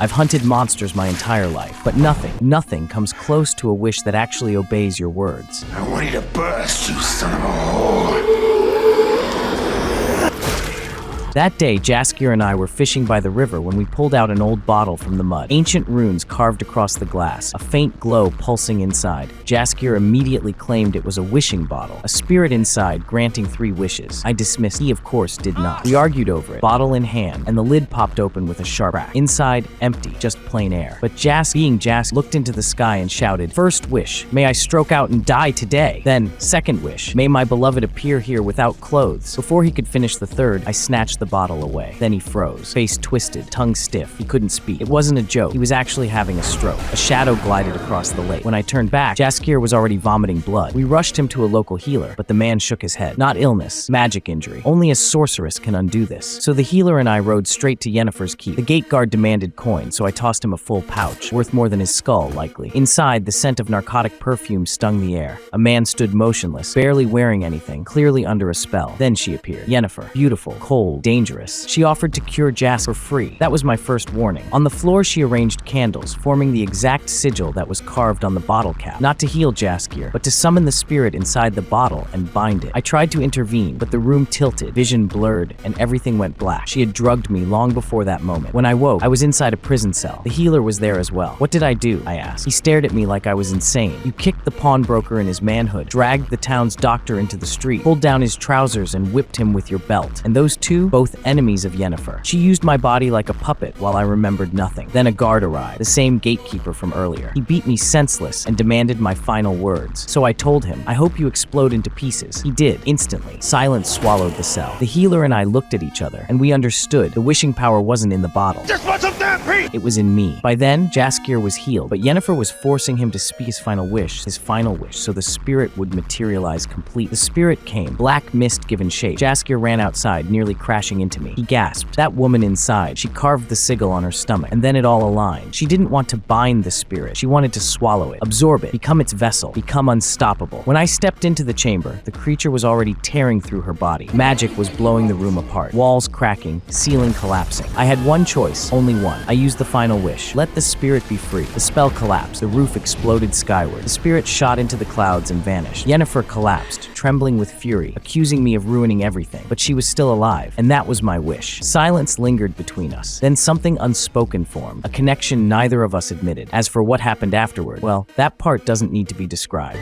I've hunted monsters my entire life, but nothing comes close to a wish that actually obeys your words. I want you to burst, you son of a whore. That day, Jaskier and I were fishing by the river when we pulled out an old bottle from the mud. Ancient runes carved across the glass, a faint glow pulsing inside. Jaskier immediately claimed it was a wishing bottle, a spirit inside granting 3 wishes. I dismissed. He, of course, did not. We argued over it, bottle in hand, and the lid popped open with a sharp crack. Inside, empty, just plain air. But being Jaskier, looked into the sky and shouted, "First wish, may I stroke out and die today." Then, second wish, may my beloved appear here without clothes. Before he could finish the third, I snatched the bottle away. Then he froze, face twisted, tongue stiff. He couldn't speak. It wasn't a joke. He was actually having a stroke. A shadow glided across the lake. When I turned back, Jaskier was already vomiting blood. We rushed him to a local healer, but the man shook his head. Not illness, magic injury. Only a sorceress can undo this. So the healer and I rode straight to Yennefer's keep. The gate guard demanded coin, so I tossed him a full pouch, worth more than his skull, likely. Inside, the scent of narcotic perfume stung the air. A man stood motionless, barely wearing anything, clearly under a spell. Then she appeared. Yennefer. Beautiful, cold, dangerous. She offered to cure Jaskier for free. That was my first warning. On the floor, she arranged candles, forming the exact sigil that was carved on the bottle cap. Not to heal Jaskier, but to summon the spirit inside the bottle and bind it. I tried to intervene, but the room tilted, vision blurred, and everything went black. She had drugged me long before that moment. When I woke, I was inside a prison cell. The healer was there as well. "What did I do?" I asked. He stared at me like I was insane. "You kicked the pawnbroker in his manhood, dragged the town's doctor into the street, pulled down his trousers and whipped him with your belt. And those two, both enemies of Yennefer. She used my body like a puppet while I remembered nothing. Then a guard arrived, the same gatekeeper from earlier. He beat me senseless and demanded my final words. So I told him, 'I hope you explode into pieces.' He did, instantly. Silence swallowed the cell. The healer and I looked at each other, and we understood the wishing power wasn't in the bottle. Just want some damn peace! It was in me. By then, Jaskier was healed, but Yennefer was forcing him to speak his final wish, so the spirit would materialize complete. The spirit came, black mist given shape. Jaskier ran outside, nearly crashing into me. He gasped. That woman inside, she carved the sigil on her stomach, and then it all aligned. She didn't want to bind the spirit. She wanted to swallow it, absorb it, become its vessel, become unstoppable. When I stepped into the chamber, the creature was already tearing through her body. Magic was blowing the room apart, walls cracking, ceiling collapsing. I had one choice, only one. I used the final wish. Let the spirit be free. The spell collapsed. The roof exploded skyward. The spirit shot into the clouds and vanished. Yennefer collapsed, trembling with fury, accusing me of ruining everything. But she was still alive, and that was my wish. Silence lingered between us. Then something unspoken formed, a connection neither of us admitted. As for what happened afterward, well, that part doesn't need to be described.